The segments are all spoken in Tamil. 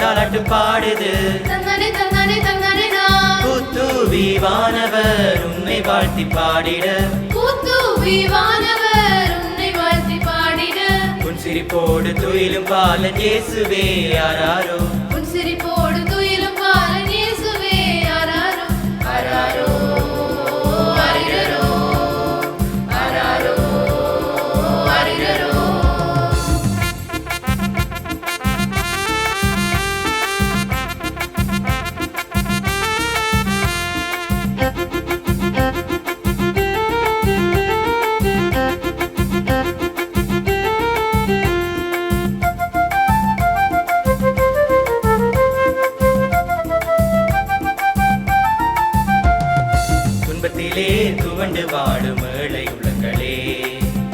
தாலாட்டு பாடுது. தந்தனே தந்தனே தந்தனே கூத்துவி வானவர் உன்னை வாழ்த்தி பாடிட. கூத்துவி வானவர் உன்னை வாழ்த்தி பாடிட. உன் சிரிப்போடு துயிலும் பாலன் இயேசுவே ஆராரோ. உன் சிரிப்போடு துயிலும் பாலன் இயேசுவே ஆராரோ. ஆராரோ ஆரிரரோ ஆராரோ ஆரிரரோ. துன்பத்திலே துவண்டு வாடும் ஏழை உள்ளங்களே.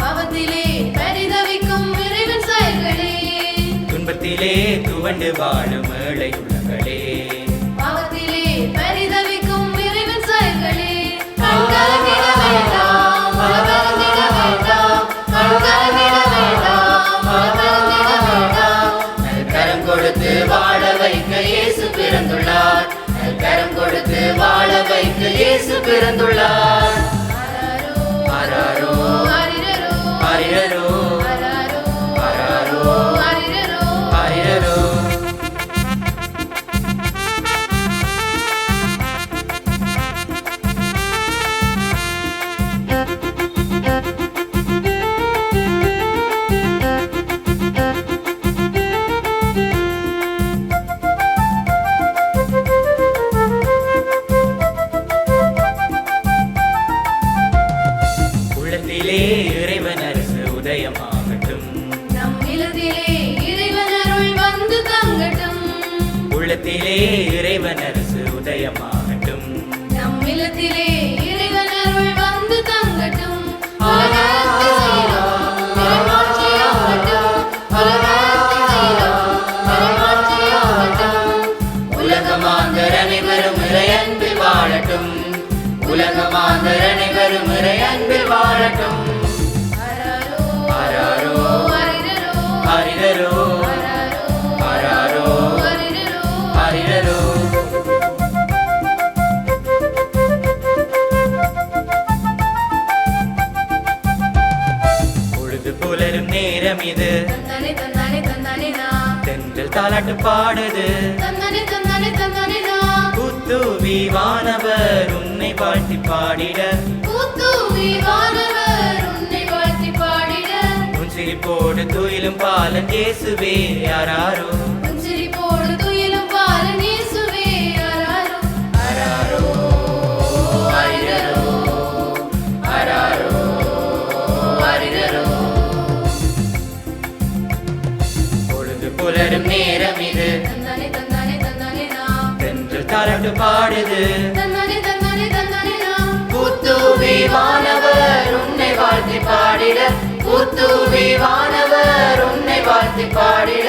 பாவத்திலே பரிதவிக்கும் இறைவன் செயல்களே. துன்பத்திலே துவண்டு வாடும் ஏழை உள்ளங்களே. பாவத்திலே பரிதவிக்கும் இறைவன் செயல்களே. கண்கலங்கிட வேண்டாம் கலங்கிட வேண்டாம் கண்கலங்கிட வேண்டாம் கலங்கிட வேண்டாம். கரம் கொடுத்து வாழ வைக்க இயேசு பிறந்துள்ளார். கரம் கொடுத்து வாழ வைக்க இயேசு பிறந்துள்ளார். ஆராரோ ஆரிரரோ ஆரிரரோ ஆராரோ ஆராரோ ஆரிரரோ. ஆரிரரோ. உள்ளத்திலே இறைவன் அரசு உதயமாகட்டும். நம் இல்லத்திலே இறைவன் அருள் வந்து தங்கட்டும். உள்ளத்திலே இறைவன் அரசு உதயமாகட்டும். நம் இல்லத்திலே இறைவன் அருள் வந்து தங்கட்டும். உலகத்தில் செய்கிறோம் இறைமாட்சியாகட்டும். உலகத்தில் செய்கிறோம் இறைமாட்சியாகட்டும். உலகமாந்தர் அனைவரும் இறை அன்பில் வாழட்டும். உலகமாந்தர் அனைவரும் இறை அன்பில் வாழட்டும். ஆராரோ ஆராரோ ஆரிரரோ ஆரிரரோ ஆராரோ ஆரிரரோ. ஆரிரரோ. பொழுது புலரும் நேரம் இது. தந்தனே தந்தனே தந்தனே தென்றல் தாலாட்டு பாடுது. தந்தனே தந்தனே தந்தனே கூத்துவி வானவர் உன்னை வாழ்த்தி பாடிட. கூத்துவி வானவர் உன்னை வாழ்த்தி பாடிட. உன் சிரிப்போடு துயிலும் பாலன் இயேசுவே ஆராரோ. உன் சிரிப்போடு துயிலும் பாலன் இயேசுவே ஆராரோ. ஆராரோ ஆரிரரோ ஆராரோ ஆரிரரோ. பொழுது புலரும் நேரம் இது. தந்தனே தந்தனே தந்தனே தென்றல் தாலாட்டு பாடுது. தந்தனே தந்தனே தந்தனே கூத்துவி வானவர் உன்னை வாழ்த்தி பாடிட. கூத்துவி வானவர் உன்னை வாழ்த்தி பாடிட.